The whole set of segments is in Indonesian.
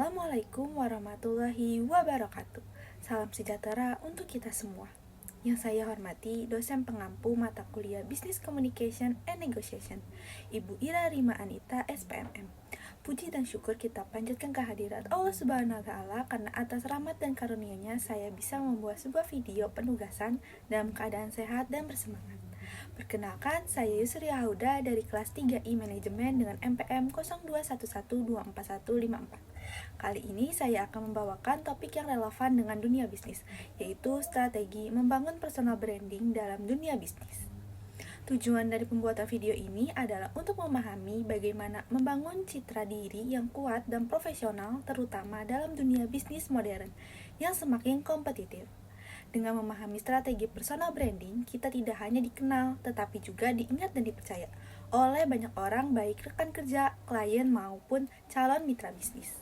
Assalamualaikum warahmatullahi wabarakatuh. Salam sejahtera untuk kita semua. Yang saya hormati dosen pengampu mata kuliah Business Communication and Negotiation, Ibu Ira Rima Anita, SPMM. Puji dan syukur kita panjatkan kehadirat Allah Subhanahu wa Ta'ala karena atas rahmat dan karunia-Nya saya bisa membuat sebuah video penugasan dalam keadaan sehat dan bersemangat. Perkenalkan, saya Yusri Yahuda dari kelas 3I Manajemen dengan MPM 0211241154. Kali ini saya akan membawakan topik yang relevan dengan dunia bisnis, yaitu strategi membangun personal branding dalam dunia bisnis. Tujuan dari pembuatan video ini adalah untuk memahami bagaimana membangun citra diri yang kuat dan profesional, terutama dalam dunia bisnis modern yang semakin kompetitif. Dengan memahami strategi personal branding, kita tidak hanya dikenal, tetapi juga diingat dan dipercaya oleh banyak orang, baik rekan kerja, klien, maupun calon mitra bisnis.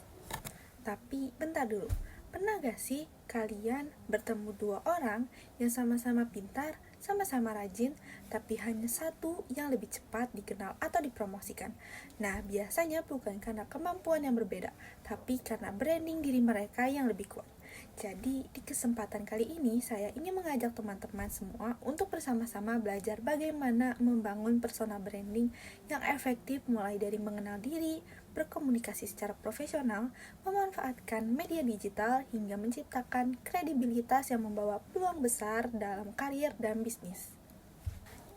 Tapi bentar dulu, pernah gak sih kalian bertemu dua orang yang sama-sama pintar, sama-sama rajin, tapi hanya satu yang lebih cepat dikenal atau dipromosikan? Nah, biasanya bukan karena kemampuan yang berbeda, tapi karena branding diri mereka yang lebih kuat. Jadi, di kesempatan kali ini saya ingin mengajak teman-teman semua untuk bersama-sama belajar bagaimana membangun personal branding yang efektif, mulai dari mengenal diri, berkomunikasi secara profesional, memanfaatkan media digital, hingga menciptakan kredibilitas yang membawa peluang besar dalam karir dan bisnis.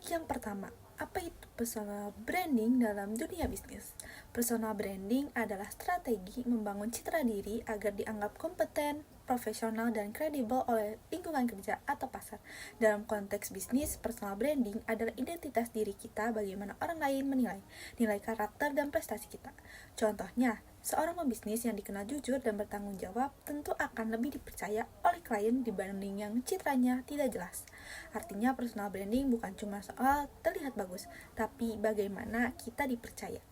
Yang pertama, apa itu personal branding dalam dunia bisnis? Personal branding adalah strategi membangun citra diri agar dianggap kompeten, profesional, dan kredibel oleh lingkungan kerja atau pasar. Dalam konteks bisnis, personal branding adalah identitas diri kita, bagaimana orang lain menilai, nilai karakter dan prestasi kita. Contohnya, seorang pebisnis yang dikenal jujur dan bertanggung jawab tentu akan lebih dipercaya oleh klien dibanding yang citranya tidak jelas. Artinya, personal branding bukan cuma soal terlihat bagus, tapi bagaimana kita dipercaya.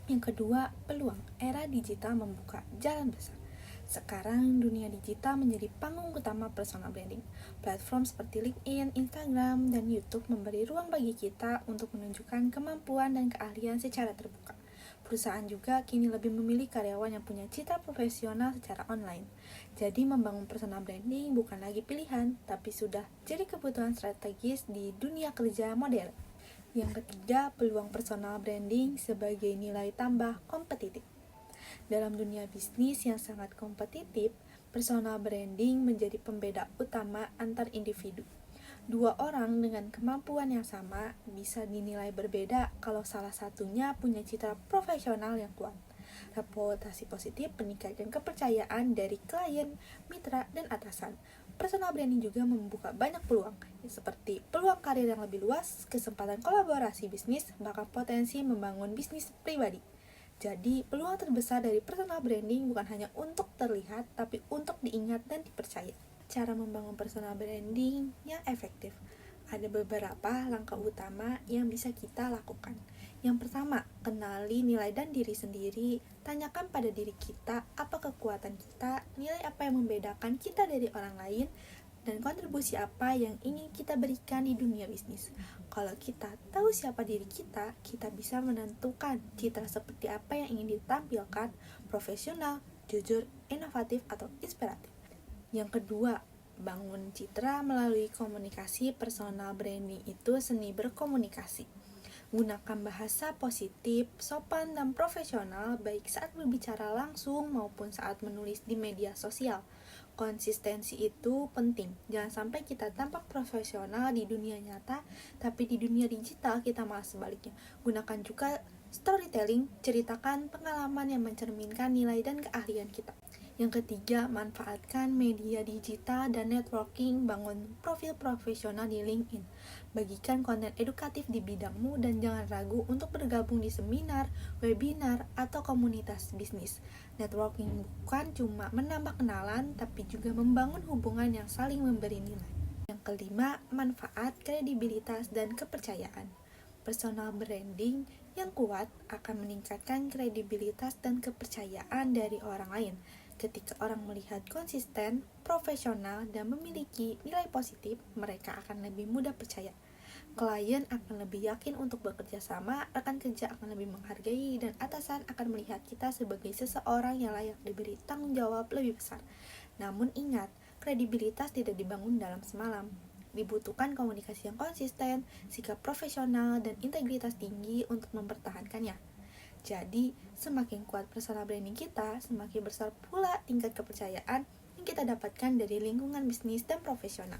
Yang kedua, peluang. Era digital membuka jalan besar. Sekarang dunia digital menjadi panggung utama personal branding. Platform seperti LinkedIn, Instagram, dan YouTube memberi ruang bagi kita untuk menunjukkan kemampuan dan keahlian secara terbuka. Perusahaan juga kini lebih memilih karyawan yang punya citra profesional secara online. Jadi membangun personal branding bukan lagi pilihan, tapi sudah jadi kebutuhan strategis di dunia kerja modern. Yang ketiga, peluang personal branding sebagai nilai tambah kompetitif. Dalam dunia bisnis yang sangat kompetitif, personal branding menjadi pembeda utama antar individu. Dua orang dengan kemampuan yang sama bisa dinilai berbeda kalau salah satunya punya citra profesional yang kuat. Reputasi positif meningkatkan kepercayaan dari klien, mitra, dan atasan. Personal branding juga membuka banyak peluang, seperti peluang karir yang lebih luas, kesempatan kolaborasi bisnis, bahkan potensi membangun bisnis pribadi. Jadi, peluang terbesar dari personal branding bukan hanya untuk terlihat, tapi untuk diingat dan dipercaya. Cara membangun personal branding yang efektif. Ada beberapa langkah utama yang bisa kita lakukan. Yang pertama, kenali nilai dan diri sendiri. Tanyakan pada diri kita apa kekuatan kita, nilai apa yang membedakan kita dari orang lain, dan kontribusi apa yang ingin kita berikan di dunia bisnis. Kalau kita tahu siapa diri kita, kita bisa menentukan citra seperti apa yang ingin ditampilkan, profesional, jujur, inovatif, atau inspiratif. Yang kedua, bangun citra melalui komunikasi. Personal branding itu seni berkomunikasi. Gunakan bahasa positif, sopan, dan profesional baik saat berbicara langsung maupun saat menulis di media sosial. Konsistensi itu penting. Jangan sampai kita tampak profesional di dunia nyata, tapi di dunia digital kita malah sebaliknya. Gunakan juga storytelling, ceritakan pengalaman yang mencerminkan nilai dan keahlian kita. Yang ketiga, manfaatkan media digital dan networking. Bangun profil profesional di LinkedIn. Bagikan konten edukatif di bidangmu dan jangan ragu untuk bergabung di seminar, webinar, atau komunitas bisnis. Networking bukan cuma menambah kenalan, tapi juga membangun hubungan yang saling memberi nilai. Yang kelima, manfaat kredibilitas dan kepercayaan. Personal branding yang kuat akan meningkatkan kredibilitas dan kepercayaan dari orang lain. Ketika orang melihat konsisten, profesional, dan memiliki nilai positif, mereka akan lebih mudah percaya. Klien akan lebih yakin untuk bekerja sama, rekan kerja akan lebih menghargai, dan atasan akan melihat kita sebagai seseorang yang layak diberi tanggung jawab lebih besar. Namun ingat, kredibilitas tidak dibangun dalam semalam. Dibutuhkan komunikasi yang konsisten, sikap profesional, dan integritas tinggi untuk mempertahankannya. Jadi, semakin kuat personal branding kita, semakin besar pula tingkat kepercayaan yang kita dapatkan dari lingkungan bisnis dan profesional.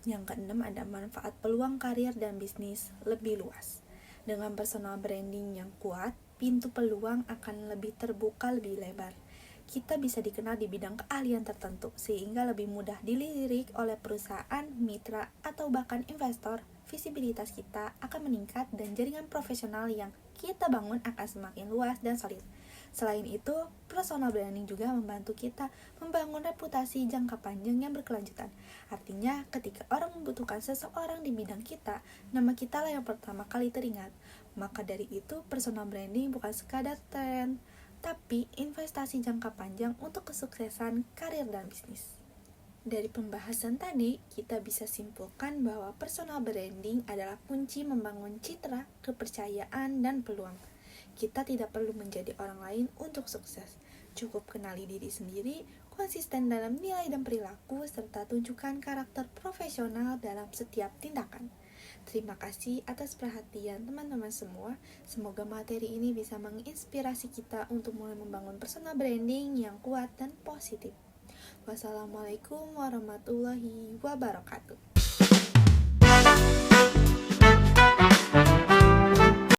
Yang keenam, ada manfaat peluang karir dan bisnis lebih luas. Dengan personal branding yang kuat, pintu peluang akan lebih terbuka lebih lebar. Kita bisa dikenal di bidang keahlian tertentu, sehingga lebih mudah dilirik oleh perusahaan, mitra, atau bahkan investor. Visibilitas kita akan meningkat dan jaringan profesional yang kita bangun akan semakin luas dan solid. Selain itu, personal branding juga membantu kita membangun reputasi jangka panjang yang berkelanjutan. Artinya, ketika orang membutuhkan seseorang di bidang kita, nama kita lah yang pertama kali teringat. Maka dari itu, personal branding bukan sekadar tren, tapi investasi jangka panjang untuk kesuksesan karir dan bisnis. Dari pembahasan tadi, kita bisa simpulkan bahwa personal branding adalah kunci membangun citra, kepercayaan, dan peluang. Kita tidak perlu menjadi orang lain untuk sukses. Cukup kenali diri sendiri, konsisten dalam nilai dan perilaku, serta tunjukkan karakter profesional dalam setiap tindakan. Terima kasih atas perhatian teman-teman semua. Semoga materi ini bisa menginspirasi kita untuk mulai membangun personal branding yang kuat dan positif. Wassalamualaikum warahmatullahi wabarakatuh.